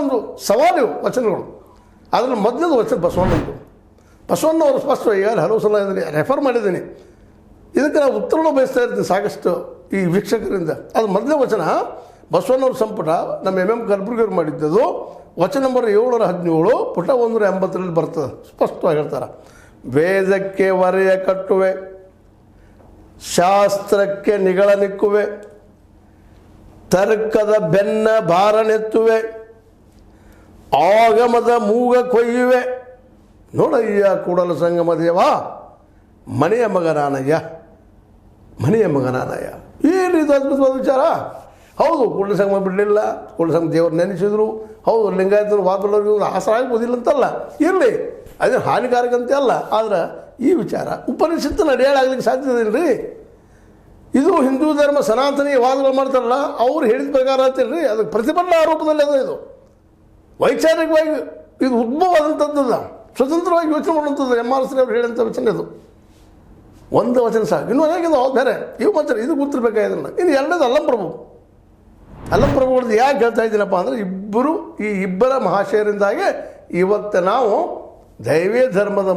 ಒಂದು ಸವಾಲು ವಚನಗಳು. ಅದರಲ್ಲಿ ಮೊದಲನೇದು ವಚನ ಬಸವಣ್ಣಂದು. ಬಸವಣ್ಣವರು ಸ್ಪಷ್ಟ ಈಗಾಗಲೇ ಹಲವು ಸಲ ಇದನ್ನು ರೆಫರ್ ಮಾಡಿದ್ದೀನಿ. ಇದಕ್ಕೆ ನಾವು ಉತ್ತರವನ್ನು ಬಯಸ್ತಾ ಇರ್ತೀನಿ ಸಾಕಷ್ಟು ಈ ವೀಕ್ಷಕರಿಂದ. ಅದು ಮೊದಲನೇ ವಚನ ಬಸವಣ್ಣವ್ರ ಸಂಪುಟ ನಮ್ಮ ಎಂ ಕಲಬುರ್ಗಿಯವ್ರು ಮಾಡಿದ್ದದು. ವಚನ ನಂಬರ್ 717 ಪುಟ 180 ಬರ್ತದೆ. ಸ್ಪಷ್ಟವಾಗಿ ಹೇಳ್ತಾರೆ, ವೇದಕ್ಕೆ ವರೆಯ ಕಟ್ಟುವೆ, ಶಾಸ್ತ್ರಕ್ಕೆ ನಿಗಳ ನಿಕ್ಕುವೆ, ತರ್ಕದ ಬೆನ್ನ ಭಾರನೆತ್ತುವೆ, ಆಗಮದ ಮೂಗ ಕೊಯ್ಯುವೆ. ನೋಡಯ್ಯ ಕೂಡಲ ಸಂಗಮ ದೇವ, ಮನೆಯ ಮಗನಾನಯ್ಯ, ಮನೆಯ ಮಗನಾನಯ್ಯ. ಏನು ಇದು ಅದ್ಭುತವಾದ ವಿಚಾರ. ಹೌದು, ಕೂಡಲ ಸಂಗಮ ಬಿಡಲಿಲ್ಲ, ಕೂಡಲ ಸಂಗಮ ದೇವರು ನೆನೆಸಿದ್ರು. ಹೌದು, ಲಿಂಗಾಯತರು ವಾದಗಳವ್ರಿಗೆ ಆಸರ ಆಗ್ಬೋದಿಲ್ಲ ಅಂತಲ್ಲ, ಇರಲಿ, ಅದೇನು ಹಾನಿಕಾರಕ ಅಂತ ಅಲ್ಲ. ಆದರೆ ಈ ವಿಚಾರ ಉಪನಿಷತ್ತು ನಡೆಯಾಗಲಿಕ್ಕೆ ಸಾಧ್ಯತೆ ಇಲ್ಲರಿ. ಇದು ಹಿಂದೂ ಧರ್ಮ ಸನಾತನಿ ವಾದಗಳು ಮಾಡ್ತಾರಲ್ಲ, ಅವ್ರು ಹೇಳಿದ ಪ್ರಕಾರ ಅಂತಿಲ್ರಿ, ಅದಕ್ಕೆ ಪ್ರತಿಭಟನಾ ಆರೋಪದಲ್ಲಿ ಅದು. ಇದು ವೈಚಾರಿಕವಾಗಿ ಇದು ಉದ್ಭವ ಆದಂಥದ್ದಲ್ಲ, ಸ್ವತಂತ್ರವಾಗಿ ಯೋಚನೆ ಮಾಡುವಂಥದ್ದು. MR ಶ್ರೀ ಅವ್ರು ಹೇಳಿದಂಥ ವಚನ ಇದು. ಒಂದು ವಚನ ಸಾಕು, ಇನ್ನೂ ಹೇಗಿದೆ ಬೇರೆ ಇವು ಮಾತ್ರ ಇದು ಗೊತ್ತಿರಬೇಕಾಗಿಲ್ಲ. ಇನ್ನು ಎರಡನೇದು ಅಲ್ಲಂಪ್ರಭುಗಳದ್ದು ಯಾಕೆ ಹೇಳ್ತಾ ಇದ್ದೀನಪ್ಪ ಅಂದರೆ, ಈ ಇಬ್ಬರ ಮಹಾಶಯರಿಂದಾಗೆ ಇವತ್ತು ನಾವು ದೈವೇ ಧರ್ಮದ